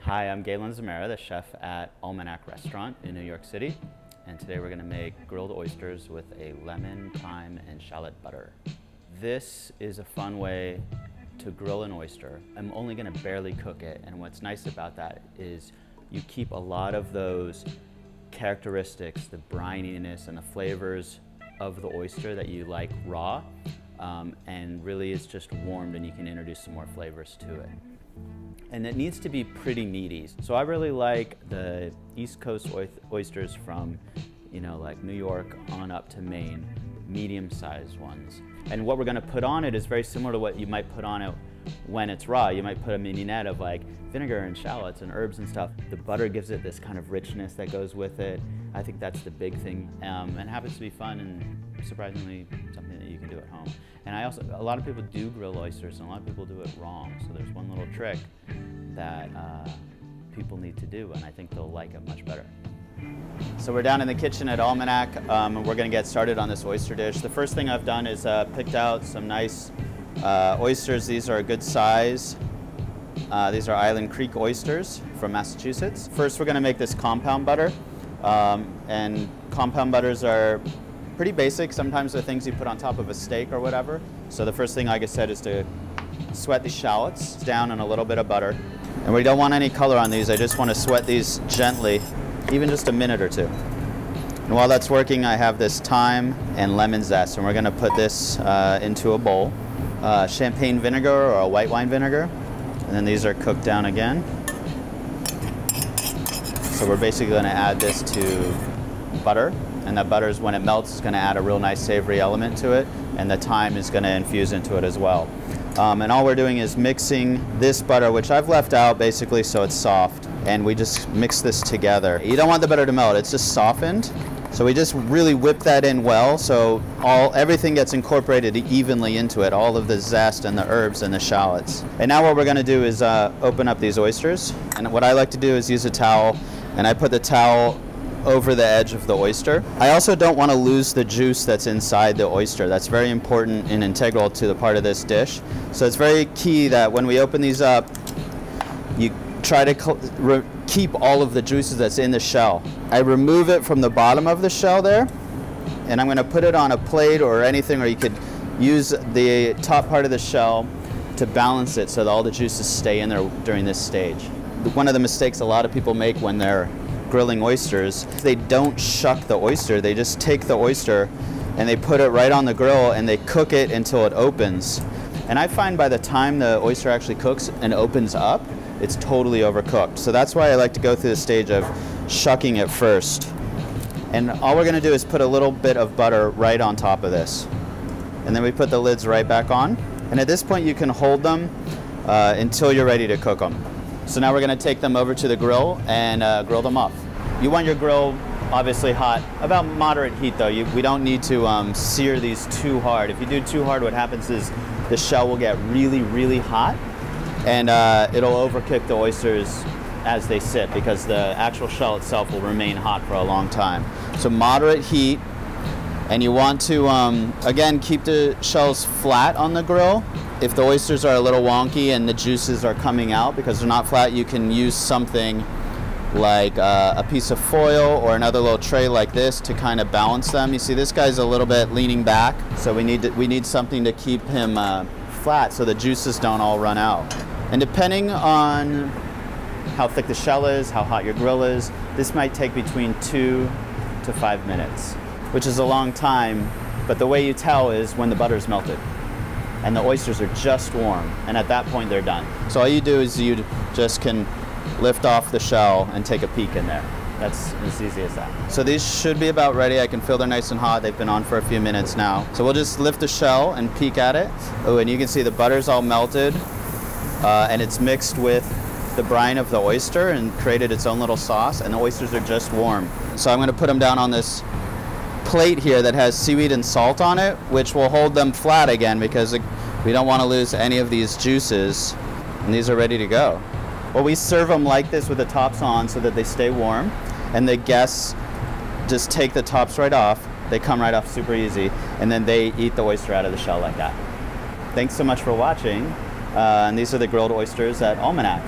Hi, I'm Galen Zamara, the chef at Almanac restaurant in New York City. And today we're gonna make grilled oysters with a lemon, thyme, and shallot butter. This is a fun way to grill an oyster. I'm only gonna barely cook it, and what's nice about that is you keep a lot of those characteristics, the brininess and the flavors of the oyster that you like raw, and really it's just warmed and you can introduce some more flavors to it. And it needs to be pretty meaty. So I really like the East Coast oysters from, like New York on up to Maine, medium-sized ones. And what we're gonna put on it is very similar to what you might put on it when it's raw. You might put a mignonette of like vinegar and shallots and herbs and stuff. The butter gives it this kind of richness that goes with it. I think that's the big thing, and it happens to be fun and surprisingly something that you can do at home. And a lot of people do grill oysters and a lot of people do it wrong. So there's one little trick that people need to do, and I think they'll like it much better. So we're down in the kitchen at Almanac, and we're gonna get started on this oyster dish. The first thing I've done is picked out some nice oysters. These are a good size. These are Island Creek oysters from Massachusetts. First, we're gonna make this compound butter. And compound butters are pretty basic. Sometimes they're things you put on top of a steak or whatever. So the first thing, like I said, is to sweat these shallots down in a little bit of butter. And we don't want any color on these. I just want to sweat these gently, even just a minute or two. And while that's working, I have this thyme and lemon zest, and we're going to put this into a bowl. Champagne vinegar or a white wine vinegar. And then these are cooked down again. So we're basically going to add this to butter, and that butter is, when it melts, is going to add a real nice savory element to it, and the thyme is going to infuse into it as well. And all we're doing is mixing this butter, which I've left out basically so it's soft, and we just mix this together. You don't want the butter to melt, it's just softened. So we just really whip that in well so everything gets incorporated evenly into it, all of the zest and the herbs and the shallots. And now what we're going to do is open up these oysters. And what I like to do is use a towel, and I put the towel over the edge of the oyster. I also don't want to lose the juice that's inside the oyster. That's very important and integral to the part of this dish. So it's very key that when we open these up, you try to keep all of the juices that's in the shell. I remove it from the bottom of the shell there, and I'm going to put it on a plate or anything, or you could use the top part of the shell to balance it so that all the juices stay in there during this stage. One of the mistakes a lot of people make when they're grilling oysters, they don't shuck the oyster. They just take the oyster and they put it right on the grill and they cook it until it opens. And I find by the time the oyster actually cooks and opens up, it's totally overcooked. So that's why I like to go through the stage of shucking it first. And all we're gonna do is put a little bit of butter right on top of this. And then we put the lids right back on. And at this point you can hold them until you're ready to cook them. So now we're going to take them over to the grill and grill them up. You want your grill obviously hot, about moderate heat though. We don't need to sear these too hard. If you do too hard, what happens is the shell will get really, really hot, and it'll overcook the oysters as they sit, because the actual shell itself will remain hot for a long time. So moderate heat, and you want to, again, keep the shells flat on the grill. If the oysters are a little wonky and the juices are coming out because they're not flat, you can use something like a piece of foil or another little tray like this to kind of balance them. You see this guy's a little bit leaning back, so we need something to keep him flat so the juices don't all run out. And depending on how thick the shell is, how hot your grill is, this might take between 2 to 5 minutes, which is a long time, but the way you tell is when the butter's melted and the oysters are just warm, and at that point they're done. So all you do is you just can lift off the shell and take a peek in there. That's as easy as that. So these should be about ready. I can feel they're nice and hot. They've been on for a few minutes now. So we'll just lift the shell and peek at it. Oh, and you can see the butter's all melted, and it's mixed with the brine of the oyster and created its own little sauce, and the oysters are just warm. So I'm gonna put them down on this plate here that has seaweed and salt on it, which will hold them flat again because we don't want to lose any of these juices, and these are ready to go. Well, we serve them like this with the tops on so that they stay warm, and the guests just take the tops right off. They come right off super easy, and then they eat the oyster out of the shell like that. Thanks so much for watching, and these are the grilled oysters at Almanac.